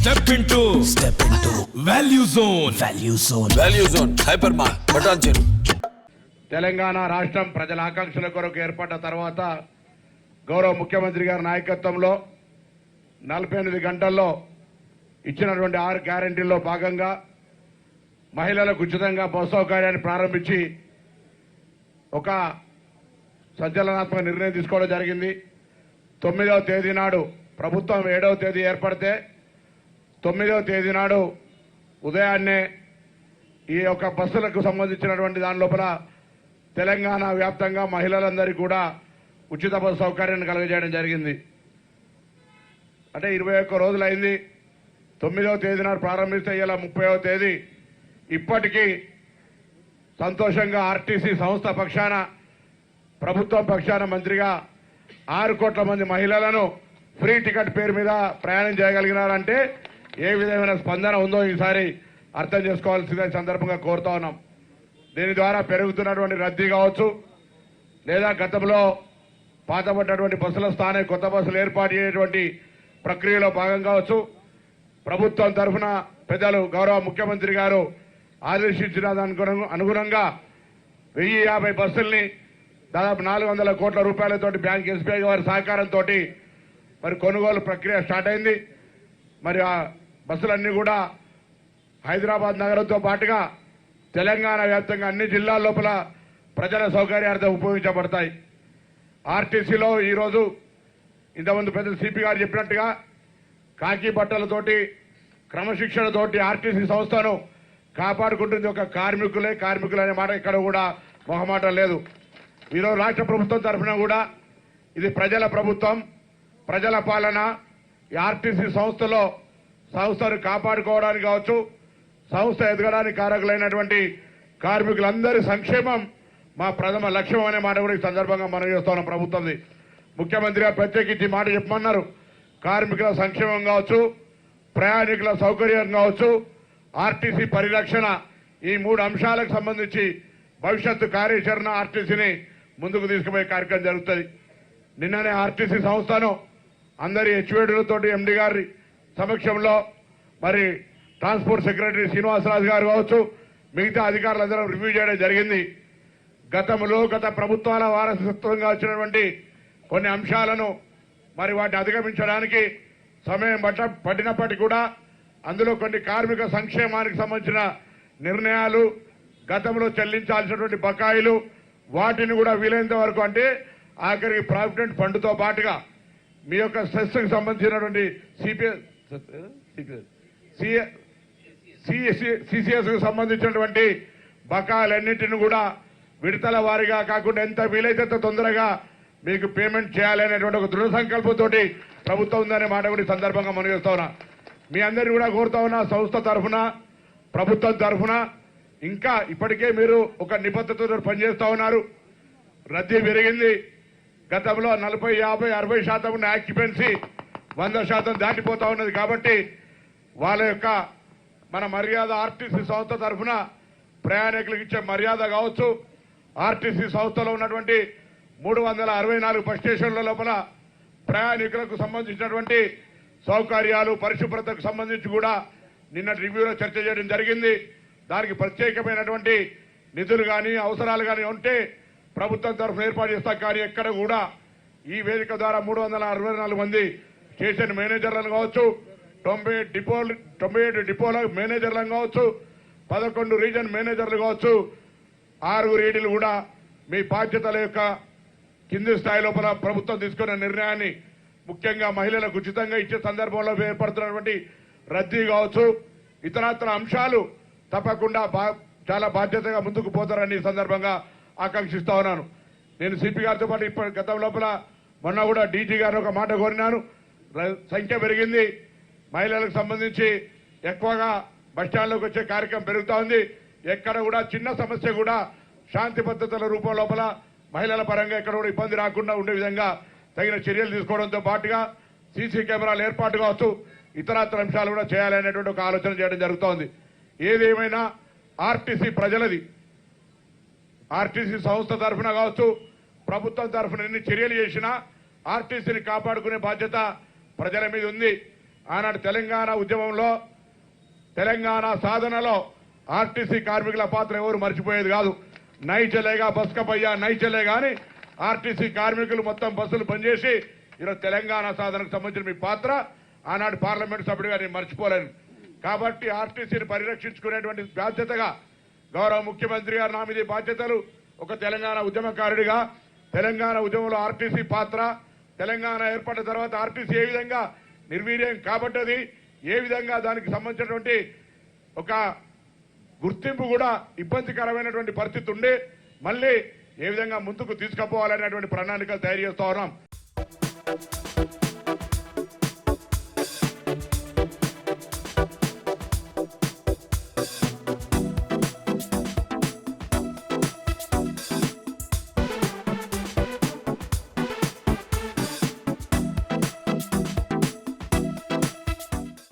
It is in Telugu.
Step into Value Zone. Value zone hyper mart Patancheru. Telangana రాష్ట్రం ప్రజల ఆకాంక్షల కొరకు ఏర్పడ్డ తర్వాత గౌరవ ముఖ్యమంత్రి గారి నాయకత్వంలో 48 గంటల్లో ఇచ్చినటువంటి 6 గ్యారెంటీల్లో భాగంగా మహిళలకు ఉచితంగా బస్సు సౌకర్యాన్ని ప్రారంభించి ఒక సంచలనాత్మక నిర్ణయం తీసుకోవడం జరిగింది. 9వ తేదీ నాడు ప్రభుత్వం 7వ తేదీ ఏర్పడితే 9వ తేదీ నాడు ఉదయాన్నే ఈ యొక్క బస్సులకు సంబంధించినటువంటి దాని లోపల తెలంగాణ వ్యాప్తంగా మహిళలందరికీ కూడా ఉచిత బస్సు సౌకర్యాన్ని కలుగజేయడం జరిగింది. అంటే 21 రోజులైంది. 9వ తేదీ నాడు ప్రారంభిస్తే ఇలా 30వ తేదీ ఇప్పటికీ సంతోషంగా ఆర్టీసీ సంస్థ పక్షాన ప్రభుత్వం పక్షాన మంత్రిగా 6 కోట్ల మంది మహిళలను ఫ్రీ టికెట్ పేరు మీద ప్రయాణం చేయగలిగినారంటే ఏ విధమైన స్పందన ఉందో ఈసారి అర్థం చేసుకోవాల్సిందని సందర్భంగా కోరుతా ఉన్నాం. దీని ద్వారా పెరుగుతున్నటువంటి రద్దీ కావచ్చు, లేదా గతంలో పాతపడ్డటువంటి బస్సుల స్థానం కొత్త బస్సులు ఏర్పాటు చేయటువంటి ప్రక్రియలో భాగం కావచ్చు. ప్రభుత్వం తరఫున పెద్దలు గౌరవ ముఖ్యమంత్రి గారు ఆదేశించిన దానికి అనుగుణంగా 1050 బస్సుల్ని దాదాపు 400 కోట్ల రూపాయలతోటి బ్యాంక్ ఎస్బీఐ వారి సహకారంతో మరి కొనుగోలు ప్రక్రియ స్టార్ట్ అయింది. మరి ఆ బస్సులన్నీ కూడా హైదరాబాద్ నగరంతో పాటుగా తెలంగాణ వ్యాప్తంగా అన్ని జిల్లాల లోపల ప్రజల సౌకర్యార్థం ఉపయోగించబడతాయి. ఆర్టీసీలో ఈరోజు ఇంతకుముందు పెద్ద సిపి గారు చెప్పినట్టుగా కాకి బట్టలతోటి క్రమశిక్షణతోటి ఆర్టీసీ సంస్థను కాపాడుకుంటుంది ఒక కార్మికులు అనే మాట ఇక్కడ కూడా మొహమాటం లేదు. ఈరోజు రాష్ట్ర ప్రభుత్వం తరఫున కూడా ఇది ప్రజల ప్రభుత్వం, ప్రజల పాలన. ఈ ఆర్టీసీ సంస్థను కాపాడుకోవడానికి కావచ్చు, సంస్థ ఎదగడానికి కారకులైనటువంటి కార్మికులందరి సంక్షేమం మా ప్రథమ లక్ష్యం అనే మాట కూడా ఈ సందర్భంగా మనం చేస్తున్నాం. ప్రభుత్వంది ముఖ్యమంత్రిగా ప్రత్యేకించి మాట చెప్పమన్నారు. కార్మికుల సంక్షేమం కావచ్చు, ప్రయాణికుల సౌకర్యం కావచ్చు, ఆర్టీసీ పరిరక్షణ, ఈ 3 అంశాలకు సంబంధించి భవిష్యత్తు కార్యాచరణ ఆర్టీసీని ముందుకు తీసుకుపోయే కార్యక్రమం జరుగుతుంది. నిన్ననే ఆర్టీసీ సంస్థను అందరి హెచ్వేడులతోటి ఎండి గారి సమక్షంలో మరి ట్రాన్స్పోర్ట్ సెక్రటరీ శ్రీనివాసరాజు గారు కావచ్చు, మిగతా అధికారులందరూ రివ్యూ చేయడం జరిగింది. గత ప్రభుత్వాల వారసత్వంగా వచ్చినటువంటి కొన్ని అంశాలను మరి వాటిని అధిగమించడానికి సమయం పట్టినప్పటికీ కూడా అందులో కొన్ని కార్మిక సంక్షేమానికి సంబంధించిన నిర్ణయాలు, గతంలో చెల్లించాల్సినటువంటి బకాయిలు, వాటిని కూడా వీలైనంత వరకు అంటే ఆఖరికి ప్రావిడెంట్ ఫండ్తో పాటుగా మీ యొక్క సెస్కి సంబంధించినటువంటి సిసిఎస్ కు సంబంధించినటువంటి బకాయిలన్నింటినీ కూడా విడతల వారీగా కాకుండా ఎంత వీలైతే తొందరగా మీకు పేమెంట్ చేయాలనేటువంటి ఒక దృఢ సంకల్పంతో ప్రభుత్వం ఉందనే మాట కూడా ఈ సందర్భంగా మనం చేస్తా ఉన్నా. మీ అందరినీ కూడా కోరుతా ఉన్నా, సంస్థ తరఫున ప్రభుత్వం తరఫున ఇంకా ఇప్పటికే మీరు ఒక నిబద్ధతతో పనిచేస్తా ఉన్నారు. రద్దీ పెరిగింది. గతంలో 40, 50, 60% ఉన్న ఆక్యుపెన్సీ 100% దాటిపోతా ఉన్నది. కాబట్టి వాళ్ళ యొక్క మన మర్యాద ఆర్టీసీ సంస్థ తరఫున ప్రయాణికులకు ఇచ్చే మర్యాద కావచ్చు, ఆర్టీసీ సంస్థలో ఉన్నటువంటి 364 బస్ స్టేషన్ల లోపల ప్రయాణికులకు సంబంధించినటువంటి సౌకర్యాలు, పరిశుభ్రతకు సంబంధించి కూడా నిన్న రివ్యూలో చర్చ చేయడం జరిగింది. దానికి ప్రత్యేకమైనటువంటి నిధులు కానీ అవసరాలు కానీ ఉంటే ప్రభుత్వం తరఫున ఏర్పాటు చేస్తాం. కానీ ఎక్కడ కూడా ఈ వేదిక ద్వారా 364 మంది స్టేషన్ మేనేజర్లను కావచ్చు, 97 డిపోల మేనేజర్లను కావచ్చు, 11 రీజన్ మేనేజర్లు కావచ్చు, 6 రీడీలు కూడా మీ బాధ్యతల యొక్క కింది స్థాయి లోపల ప్రభుత్వం తీసుకున్న నిర్ణయాన్ని ముఖ్యంగా మహిళలకు ఉచితంగా ఇచ్చే సందర్భంలో ఏర్పడుతున్నటువంటి రద్దీ కావచ్చు, ఇతరత్ర అంశాలు తప్పకుండా చాలా బాధ్యతగా ముందుకు పోతారని ఈ సందర్భంగా ఆకాంక్షిస్తా ఉన్నాను. నేను సిపి గారితో పాటు ఇప్పటి గతం లోపల మొన్న కూడా డీజీ గారు ఒక మాట కోరినాను. సంఖ్య పెరిగింది, మహిళలకు సంబంధించి ఎక్కువగా బస్టాండ్లోకి వచ్చే కార్యక్రమం పెరుగుతూ ఉంది. ఎక్కడ కూడా చిన్న సమస్య కూడా శాంతి భద్రతల రూపం లోపల మహిళల పరంగా ఎక్కడ కూడా ఇబ్బంది రాకుండా ఉండే విధంగా తగిన చర్యలు తీసుకోవడంతో పాటుగా సీసీ కెమెరాలు ఏర్పాటు కావచ్చు, ఇతరత్ర అంశాలు కూడా చేయాలనేటువంటి ఒక ఆలోచన చేయడం జరుగుతోంది. ఏదేమైనా ఆర్టీసీ ప్రజలది. ఆర్టీసీ సంస్థ తరఫున కావచ్చు, ప్రభుత్వం తరఫున ఎన్ని చర్యలు చేసినా ఆర్టీసీని కాపాడుకునే బాధ్యత ప్రజల మీద ఉంది. ఆనాడు తెలంగాణ ఉద్యమంలో తెలంగాణ సాధనలో ఆర్టీసీ కార్మికుల పాత్ర ఎవరు మర్చిపోయేది కాదు. నై చలేగా బస్ కపయ్యా నై చలేగా అని ఆర్టీసీ కార్మికులు మొత్తం బస్సులు పనిచేసి ఈరోజు తెలంగాణ సాధనకు సంబంధించిన మీ పాత్ర ఆనాడు పార్లమెంటు సభ్యుడిగా నేను మర్చిపోలేను. కాబట్టి ఆర్టీసీని పరిరక్షించుకునేటువంటి బాధ్యతగా గౌరవ ముఖ్యమంత్రి గారు నా మీద బాధ్యతలు ఒక తెలంగాణ ఉద్యమకారుడిగా తెలంగాణ ఉద్యమంలో ఆర్టీసీ పాత్ర తెలంగాణ ఏర్పడిన తర్వాత ఆర్టీసీ ఏ విధంగా నిర్వీర్యం కాబట్టది ఏ విధంగా దానికి సంబంధించినటువంటి ఒక గుర్తింపు కూడా ఇబ్బందికరమైనటువంటి పరిస్థితి ఉండి మళ్ళీ ఏ విధంగా ముందుకు తీసుకుపోవాలనేటువంటి ప్రణాళికలు తయారు చేస్తా ఉన్నాం.